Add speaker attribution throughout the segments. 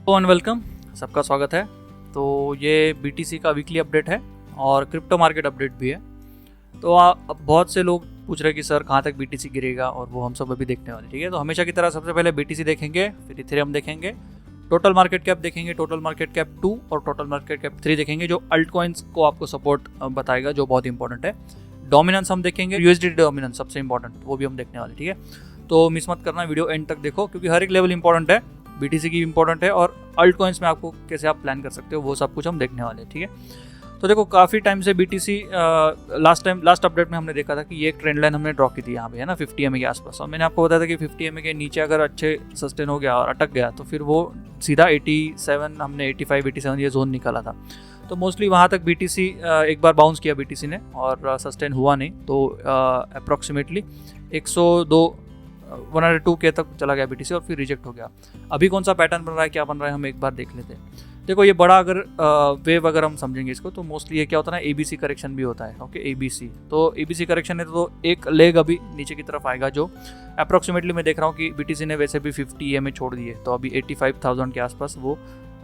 Speaker 1: And welcome, सबका स्वागत है। तो ये बीटीसी का वीकली अपडेट है और क्रिप्टो मार्केट अपडेट भी है। तो अब बहुत से लोग पूछ रहे हैं कि सर कहाँ तक बीटीसी गिरेगा, और वो हम सब अभी देखने वाले। ठीक है, तो हमेशा की तरह सबसे पहले बीटीसी देखेंगे, फिर इथेरियम देखेंगे, टोटल मार्केट कैप देखेंगे, टोटल मार्केट कैप 2 और टोटल मार्केट कैप 3 देखेंगे, जो अल्ट कॉइन्स को आपको सपोर्ट बताएगा, जो बहुत इंपॉर्टेंट है। डोमिनेंस हम देखेंगे, यूएसडी डोमिनेंस सबसे इंपॉर्टेंट, वो भी हम देखने वाले। ठीक है, तो मिस मत करना, वीडियो एंड तक देखो, क्योंकि हर एक लेवल इंपॉर्टेंट है। बीटीसी की इंपॉर्टेंट है और अल्ट कॉइन्स में आपको कैसे आप प्लान कर सकते हो, वो सब कुछ हम देखने वाले हैं। ठीक है, तो देखो काफ़ी टाइम से बीटीसी लास्ट अपडेट में हमने देखा था कि ये एक ट्रेंड लाइन हमने ड्रॉ की थी यहाँ पे, है ना, 50 EMA के आसपास। और मैंने आपको बताया था कि 50 EMA के नीचे अगर अच्छे सस्टेन हो गया और अटक गया तो फिर वो सीधा 87, हमने 85, 87 ये जोन निकाला था। तो मोस्टली वहाँ तक बीटीसी एक बार बाउंस किया बीटीसी ने और सस्टेन हुआ नहीं, तो अप्रॉक्सीमेटली 102 के तक चला गया बीटीसी और फिर रिजेक्ट हो गया। अभी कौन सा पैटर्न बन रहा है, क्या बन रहा है, हम एक बार देख लेते हैं। देखो ये बड़ा अगर वेव अगर हम समझेंगे इसको, तो मोस्टली ये क्या होता है ना, एबीसी करेक्शन भी होता है। ओके, एबीसी, तो एबीसी करेक्शन है तो एक लेग अभी नीचे की तरफ आएगा, जो अप्रॉक्सीमेटली मैं देख रहा हूँ कि बीटीसी ने वैसे भी 50 EMA छोड़ दिए, तो अभी 85,000 के आसपास वो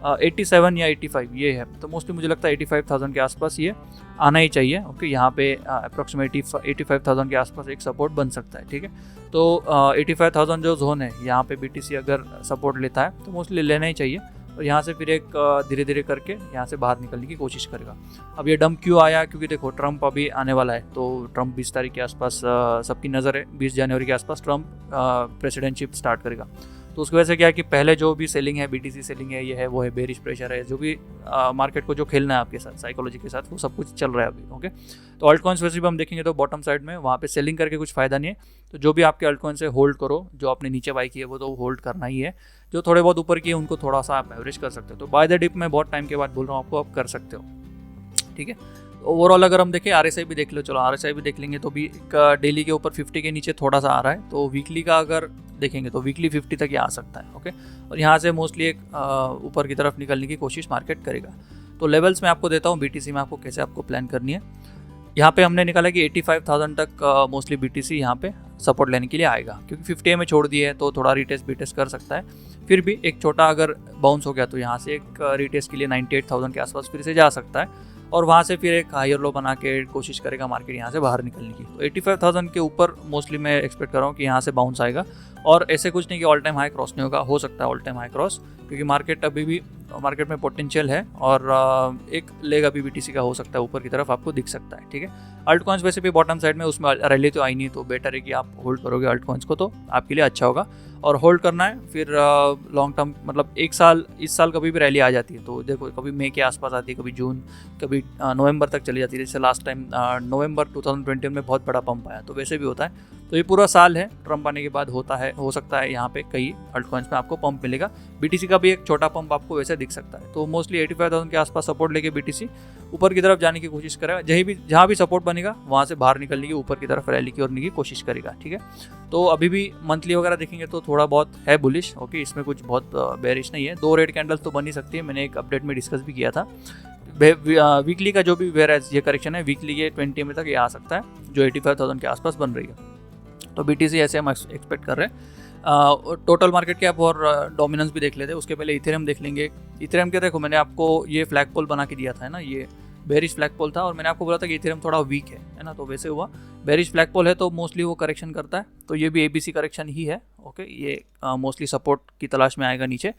Speaker 1: 87 या 85 ये है। तो मोस्टली मुझे लगता है 85,000 के आसपास ये आना ही चाहिए। ओके, यहाँ पे अप्रॉक्सीमेटली 85,000 के आसपास एक सपोर्ट बन सकता है। ठीक है, तो 85,000 जो जोन है, यहाँ पे बीटीसी अगर सपोर्ट लेता है तो मोस्टली लेना ही चाहिए, और यहाँ से फिर एक धीरे धीरे करके यहाँ से बाहर निकलने की कोशिश करेगा। अब ये डंप क्यों आया, क्योंकि देखो ट्रम्प अभी आने वाला है, तो ट्रम्प 20 तारीख के आसपास सबकी नज़र है, 20 जनवरी के आसपास ट्रम्प प्रेसिडेंटशिप स्टार्ट करेगा। तो उसकी वजह से क्या है कि पहले जो भी सेलिंग है, बीटीसी सेलिंग है, ये है वो है, बेरिश प्रेशर है, जो भी मार्केट को जो खेलना है आपके साथ साइकोलॉजी के साथ, वो सब कुछ चल रहा है अभी। ओके, तो अल्ट कॉइन्स वैसे भी हम देखेंगे तो बॉटम साइड में वहाँ पे सेलिंग करके कुछ फ़ायदा नहीं है। तो जो भी आपके अल्ट कॉइन्स है होल्ड करो, जो आपने नीचे बाई की है वो तो होल्ड करना ही है, जो थोड़े बहुत ऊपर की है उनको थोड़ा सा आप एवरेज कर सकते हो। तो बाय द डिप मैं बहुत टाइम के बाद बोल रहा हूँ आपको, आप कर सकते हो। ठीक है, ओवरऑल अगर हम देखें, आरएसआई भी देख लो, चलो आरएसआई भी देख लेंगे, तो भी डेली के ऊपर 50 के नीचे थोड़ा सा आ रहा है। तो वीकली का अगर देखेंगे तो वीकली 50 तक ही आ सकता है। ओके, और यहाँ से मोस्टली एक ऊपर की तरफ निकलने की कोशिश मार्केट करेगा। तो लेवल्स मैं आपको देता हूँ बीटीसी में, आपको कैसे आपको प्लान करनी है। यहाँ पे हमने निकाला कि 85,000 तक मोस्टली बीटीसी यहाँ पे सपोर्ट लेने के लिए आएगा, क्योंकि 50 में छोड़ दिए है तो थोड़ा रिटेस्ट बीटेस्ट कर सकता है। फिर भी एक छोटा अगर बाउंस हो गया तो यहाँ से एक रिटेस्ट के लिए 98,000 के आसपास फिर से जा सकता है, और वहाँ से फिर एक हायर लो बना के कोशिश करेगा मार्केट यहाँ से बाहर निकलने की। तो 85,000 के ऊपर मोस्टली मैं एक्सपेक्ट कर रहा हूँ कि यहाँ से बाउंस आएगा, और ऐसे कुछ नहीं कि ऑल टाइम हाई क्रॉस नहीं होगा, हो सकता है ऑल टाइम हाई क्रॉस, क्योंकि मार्केट अभी भी मार्केट में पोटेंशियल है, और एक लेग अभी बीटीसी का हो सकता है ऊपर की तरफ आपको दिख सकता है। ठीक है, अल्ट कॉइन्स वैसे भी बॉटम साइड में, उसमें रैली तो आई नहीं, तो बेटर है कि आप होल्ड करोगे अल्ट कॉइन्स को, तो आपके लिए अच्छा होगा। और होल्ड करना है फिर लॉन्ग टर्म, मतलब एक साल, इस साल कभी भी रैली आ जाती है, तो देखो कभी मई के आसपास आती है, कभी जून, कभी नवंबर तक चली जाती है। जैसे लास्ट टाइम नवंबर 2021 में बहुत बड़ा पंप आया, तो वैसे भी होता है। तो ये पूरा साल है, ट्रम्प आने के बाद होता है, हो सकता है यहाँ पे कई अल्ट कॉइन्स में आपको पंप मिलेगा। बीटीसी का भी एक छोटा पंप आपको वैसे दिख सकता है। तो मोस्टली 85,000 के आसपास सपोर्ट लेके बीटीसी ऊपर की तरफ जाने की कोशिश करेगा, जहाँ भी सपोर्ट बनेगा वहाँ से बाहर निकलने की, ऊपर की तरफ रैली की ओर की कोशिश करेगा। ठीक है, तो अभी भी मंथली वगैरह देखेंगे तो थोड़ा बहुत है बुलिश। ओके, इसमें कुछ बहुत बेरिश नहीं है, 2 रेड कैंडल्स तो बन ही सकती है, मैंने एक अपडेट में डिस्कस भी किया था। वीकली का जो भी वेयर ये करेक्शन है, वीकली ये 20 में तक ये आ सकता है, जो 85,000 के आसपास बन रही है। तो बीटीसी ऐसे हम एक्सपेक्ट कर रहे हैं। टोटल मार्केट कैप और डोमिनेंस भी देख लेते हैं, उसके पहले इथेरियम देख लेंगे। इथेरियम के देखो, मैंने आपको ये फ्लैग पोल बना के दिया था, है ना, ये बेरिश फ्लैग पोल था, और मैंने आपको बोला था कि इथेरियम थोड़ा वीक है ना, तो वैसे हुआ। बेरिश फ्लैग पोल है तो मोस्टली वो करेक्शन करता है, तो ये भी एबीसी करेक्शन ही है। ओके, ये मोस्टली सपोर्ट की तलाश में आएगा नीचे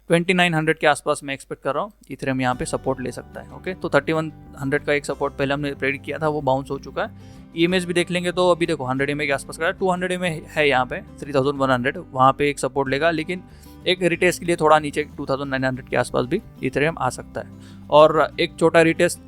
Speaker 1: 2900 के आसपास मैं एक्सपेक्ट कर रहा हूँ इथेरियम यहाँ पे सपोर्ट ले सकता है। ओके, तो 3100 का एक सपोर्ट पहले हमने प्रेडिक्ट किया था, वो बाउंस हो चुका है। ईएमएस भी देख लेंगे तो अभी देखो 100 EMA के आसपास का 200 EMA है यहाँ पे 3100, वहाँ पे एक सपोर्ट लेगा, लेकिन एक रिटेस्ट के लिए थोड़ा नीचे 2900 के आसपास भी इथेरियम आ सकता है। और एक छोटा रिटेस्ट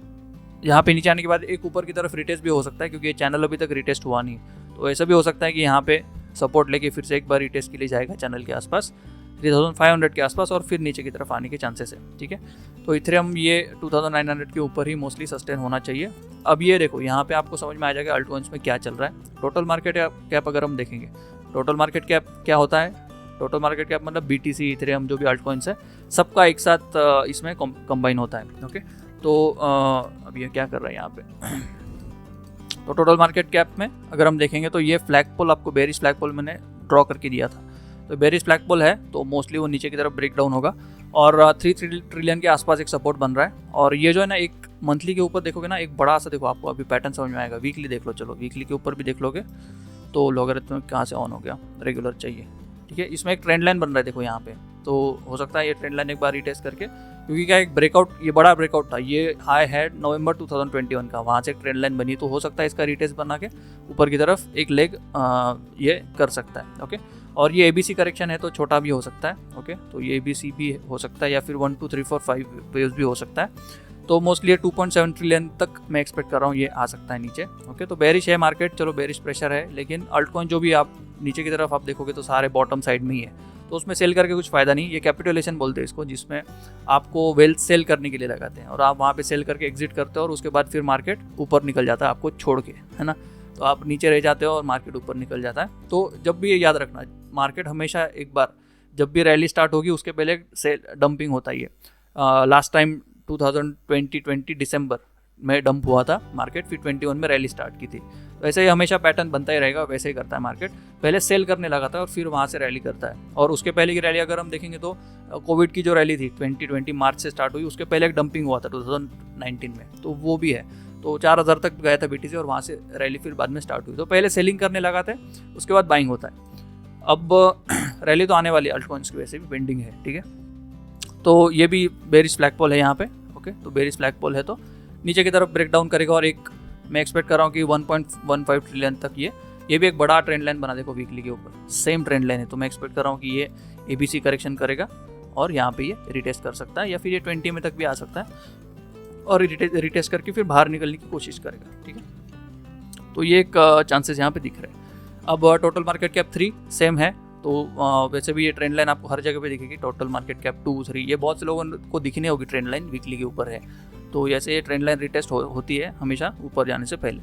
Speaker 1: यहाँ पे नीचे आने के बाद एक ऊपर की तरफ रिटेस्ट भी हो सकता है, क्योंकि ये चैनल अभी तक रिटेस्ट हुआ नहीं, तो ऐसा भी हो सकता है कि यहाँ पे सपोर्ट लेके फिर से एक बार रिटेस्ट के लिए जाएगा चैनल के आसपास 3500 के आसपास, और फिर नीचे की तरफ आने के चांसेस है। ठीक है, तो इथेरियम ये 2900 के ऊपर ही मोस्टली सस्टेन होना चाहिए। अब ये देखो, यहाँ पे आपको समझ में आ जाएगा अल्ट कॉइन्स में क्या चल रहा है। टोटल मार्केट कैप अगर हम देखेंगे, टोटल मार्केट कैप क्या होता है, टोटल मार्केट कैप मतलब बीटीसी, इथेरियम, जो भी अल्ट कॉइन्स है, सबका एक साथ इसमें कंबाइन होता है। ओके, तो अब ये क्या कर रहा है यहाँ पे तो टोटल मार्केट कैप में अगर हम देखेंगे तो ये फ्लैग पोल आपको बेरिश फ्लैग पोल मैंने ड्रॉ करके दिया था। तो बेरिश फ्लैगपोल है तो मोस्टली वो नीचे की तरफ ब्रेक डाउन होगा और 3 ट्रिलियन के आसपास एक सपोर्ट बन रहा है। और ये जो है ना एक मंथली के ऊपर देखोगे ना एक बड़ा सा, देखो आपको अभी पैटर्न समझ में आएगा। वीकली देख लो, चलो वीकली के ऊपर भी देख लोगे तो लॉगरिथम कहाँ से ऑन हो गया, रेगुलर चाहिए, ठीक है। इसमें एक ट्रेंड लाइन बन रहा है देखो यहाँ पे, तो हो सकता है ये ट्रेंड लाइन एक बार रीटेस्ट करके, क्योंकि क्या एक ब्रेकआउट, ये बड़ा ब्रेकआउट था, ये हाई है नवंबर 2021 का, वहाँ से एक ट्रेंड लाइन बनी, तो हो सकता है इसका रीटेस्ट बना के ऊपर की तरफ एक लेग ये कर सकता है। ओके, और ये ABC करेक्शन है तो छोटा भी हो सकता है। ओके, तो ये ABC भी हो सकता है या फिर 1 2 3 4 5 वेव्स भी हो सकता है। तो मोस्टली 2.7 ट्रिलियन तक मैं एक्सपेक्ट कर रहा हूँ ये आ सकता है नीचे। ओके, तो बेरिश है मार्केट, चलो बेरिश प्रेशर है, लेकिन अल्ट कॉइन जो भी आप नीचे की तरफ आप देखोगे तो सारे बॉटम साइड में ही है, तो उसमें सेल करके कुछ फ़ायदा नहीं। ये कैपिटुलेशन बोलते हैं इसको, जिसमें आपको वेल्थ सेल करने के लिए लगाते हैं और आप वहाँ पे सेल करके एग्जिट करते हो और उसके बाद फिर मार्केट ऊपर निकल जाता है आपको छोड़ के, है ना। तो आप नीचे रह जाते हो और मार्केट ऊपर निकल जाता है। तो जब भी ये याद रखना, मार्केट हमेशा एक बार जब भी रैली स्टार्ट होगी उसके पहले सेल डंपिंग होता ही है। लास्ट टाइम 2020 दिसंबर में डंप हुआ था मार्केट, फिर 21 में रैली स्टार्ट की थी। तो ऐसे ही हमेशा पैटर्न बनता ही रहेगा, वैसे ही करता है मार्केट, पहले सेल करने लगा था और फिर वहाँ से रैली करता है। और उसके पहले की रैली अगर हम देखेंगे तो कोविड की जो रैली थी 2020 मार्च से स्टार्ट हुई, उसके पहले एक डंपिंग हुआ था 2019 में, तो वो भी है। तो 4000 तक गया था BTC और वहाँ से रैली फिर बाद में स्टार्ट हुई। तो पहले सेलिंग करने लगा था, उसके बाद बाइंग होता है। अब रैली तो आने वाली है, अल्टकॉइंस की वैसे भी पेंडिंग है, ठीक है। तो ये भी बेरिश फ्लैगपोल है यहाँ पे। ओके, तो बेरिश फ्लैगपोल है तो नीचे की तरफ ब्रेक डाउन करेगा और एक मैं एक्सपेक्ट कर रहा हूँ कि 1.15 ट्रिलियन तक ये भी एक बड़ा ट्रेंड लाइन बना, देखो वीकली के ऊपर सेम ट्रेंड लाइन है। तो मैं एक्सपेक्ट कर रहा हूँ कि ये ABC करेक्शन करेगा और यहाँ पे ये रिटेस्ट कर सकता है या फिर ये 20 में तक भी आ सकता है और रिटेस्ट करके फिर बाहर निकलने की कोशिश करेगा, ठीक है। तो ये एक चांसेस यहाँ पे दिख रहे हैं। अब टोटल मार्केट कैप 3 सेम है, तो वैसे भी ये ट्रेंड लाइन आपको हर जगह पे दिखेगी। टोटल मार्केट कैप 2 3 ये बहुत से लोगों को दिखनी होगी, ट्रेंड लाइन वीकली के ऊपर है, तो ऐसे ये ट्रेंड लाइन रिटेस्ट होती है हमेशा ऊपर जाने से पहले।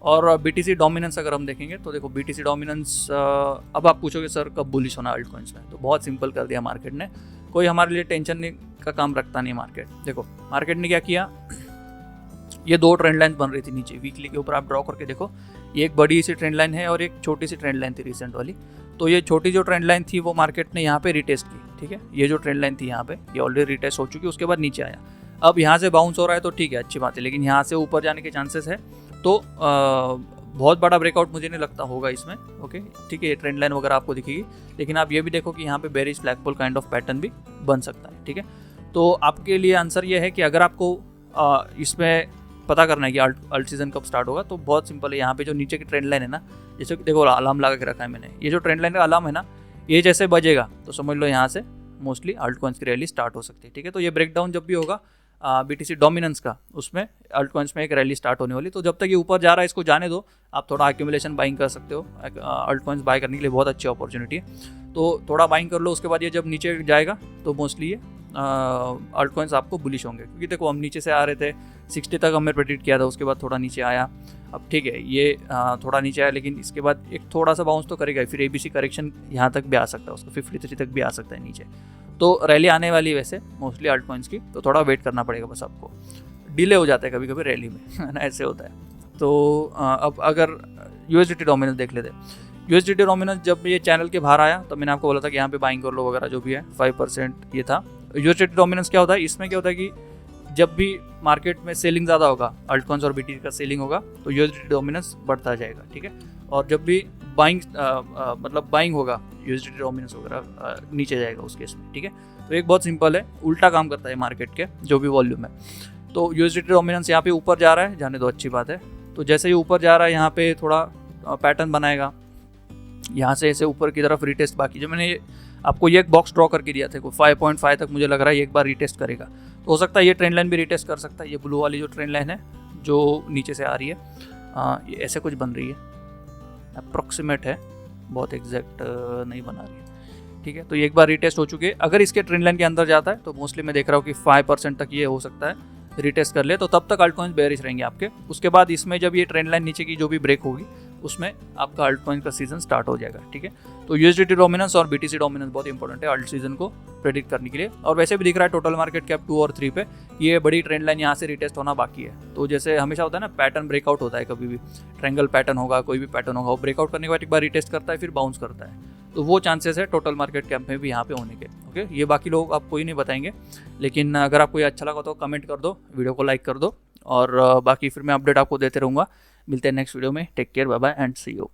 Speaker 1: और BTC डोमिनेंस अगर हम देखेंगे तो देखो BTC डोमिनेंस, अब आप पूछोगे सर कब बुलिश होना अल्ट कॉइन्स में, तो बहुत सिंपल कर दिया मार्केट ने, कोई हमारे लिए टेंशन का काम रखता नहीं मार्केट। देखो मार्केट ने क्या किया, ये 2 ट्रेंड लाइन बन रही थी नीचे वीकली के ऊपर, आप ड्रॉ करके देखो, ये एक बड़ी सी ट्रेंड लाइन है और एक छोटी सी ट्रेंड लाइन थी रिसेंट वाली। तो ये छोटी जो ट्रेंड लाइन थी वो मार्केट ने यहाँ पे रिटेस्ट की, ठीक है। ये जो ट्रेंड लाइन थी यहाँ पे ये ऑलरेडी रिटेस्ट हो चुकी है, उसके बाद नीचे आया। अब यहाँ से बाउंस हो रहा है तो ठीक है, अच्छी बात है, लेकिन यहाँ से ऊपर जाने के चांसेस है, तो बहुत बड़ा ब्रेकआउट मुझे नहीं लगता होगा इसमें। ओके, ठीक है, ये ट्रेंड लाइन वगैरह आपको दिखेगी, लेकिन आप ये भी देखो कि यहाँ पे bearish flagpole kind of pattern भी बन सकता है, ठीक है। तो आपके लिए आंसर ये है कि अगर आपको इसमें पता करना है कि अल्ट सीजन कब स्टार्ट होगा, तो बहुत सिंपल है। यहाँ पे जो नीचे की ट्रेंड लाइन है ना, जैसे देखो अलार्म लगा के रखा है मैंने, ये जो ट्रेंड लाइन का अलार्म है ना, ये जैसे बजेगा तो समझ लो यहाँ से मोस्टली अल्ट कॉइन्स की रैली स्टार्ट हो सकती है, ठीक है। तो ये ब्रेकडाउन जब भी होगा BTC डोमिनेंस का, उसमें अल्ट कॉइन्स में एक रैली स्टार्ट होने वाली। तो जब तक ये ऊपर जा रहा है इसको जाने दो, आप थोड़ा एक्यूमुलेशन बाइंग कर सकते हो। अल्ट कॉइन्स बाय करने के लिए बहुत अच्छी अपॉर्चुनिटी है, तो थोड़ा बाइंग कर लो। उसके बाद ये जब नीचे जाएगा तो मोस्टली ये अल्ट कॉइन्स आपको बुलिश होंगे, क्योंकि देखो हम नीचे से आ रहे थे 60 तक हमने प्रेडिक्ट किया था, उसके बाद थोड़ा नीचे आया। अब ठीक है, ये थोड़ा नीचे आया, लेकिन इसके बाद एक थोड़ा सा बाउंस तो करेगा, फिर ABC करेक्शन यहाँ तक भी आ सकता है, उसको 53 तक भी आ सकता है नीचे। तो रैली आने वाली है वैसे मोस्टली अल्ट कॉइन्स की, तो थोड़ा वेट करना पड़ेगा बस आपको, डिले हो जाता है कभी कभी रैली में, है ना, ऐसे होता है। तो अब अगर USDT डोमिनेंस देख लेते हैं, USDT डोमिनेंस जब ये चैनल के बाहर आया तो मैंने आपको बोला था कि यहाँ पे बाइंग कर लो वगैरह जो भी है, 5% ये था। USDT डोमिनेंस क्या होता है, इसमें क्या होता है कि जब भी मार्केट में सेलिंग ज़्यादा होगा, अल्ट कॉइन्स और BTC का सेलिंग होगा, तो USDT डोमिनेंस बढ़ता जाएगा, ठीक है। और जब भी बाइंग मतलब बाइंग होगा, USDT डोमिनेंस वगैरह नीचे जाएगा उस केस में, ठीक है। तो एक बहुत सिंपल है, उल्टा काम करता है मार्केट के जो भी वॉल्यूम है। तो USDT डोमिनेंस यहाँ पे ऊपर जा रहा है, जाने दो, अच्छी बात है। तो जैसे ही ऊपर जा रहा है यहाँ पे थोड़ा पैटर्न बनाएगा, यहाँ से ऐसे ऊपर की तरफ रिटेस्ट, बाकी जो मैंने आपको ये एक बॉक्स ड्रॉ करके दिया था, 5.5 तक मुझे लग रहा है ये एक बार रिटेस्ट करेगा, तो हो सकता है ये ट्रेंड लाइन भी रिटेस्ट कर सकता है। ये ब्लू वाली जो ट्रेंड लाइन है जो नीचे से आ रही है, ये ऐसे कुछ बन रही है, अप्रॉक्सीमेट है, बहुत एग्जैक्ट नहीं बना रही है, ठीक है। तो ये एक बार रिटेस्ट हो चुकी है। अगर इसके ट्रेंड लाइन के अंदर जाता है तो मोस्टली मैं देख रहा हूँ कि 5% तक ये हो सकता है रिटेस्ट कर ले, तो तब तक अल्ट कॉइन्स बेयरिश रहेंगे आपके। उसके बाद इसमें जब ये ट्रेंड लाइन नीचे की जो भी ब्रेक होगी, उसमें आपका अल्ट कॉइन का सीजन स्टार्ट हो जाएगा, ठीक है। तो USDT डोमिनेंस और BTC डोमिनेंस बहुत इंपॉर्टेंट है अल्ट सीजन को प्रेडिक्ट करने के लिए। और वैसे भी दिख रहा है टोटल मार्केट कैप 2 और 3 पे ये बड़ी ट्रेंड लाइन यहाँ से रिटेस्ट होना बाकी है। तो जैसे हमेशा होता है ना, पैटर्न ब्रेकआउट होता है, कभी भी ट्रायंगल पैटर्न होगा, कोई भी पैटर्न होगा, वो ब्रेकआउट करने के बाद एक बार रिटेस्ट करता है, फिर बाउंस करता है। तो वो चांसेस है टोटल मार्केट कैप में भी यहाँ पे होने के। ओके, ये बाकी लोग आपको ही नहीं बताएंगे, लेकिन अगर आपको ये अच्छा लगा तो कमेंट कर दो, वीडियो को लाइक कर दो, और बाकी फिर मैं अपडेट आपको देते रहूँगा। मिलते हैं नेक्स्ट वीडियो में। Take care, bye bye and see you.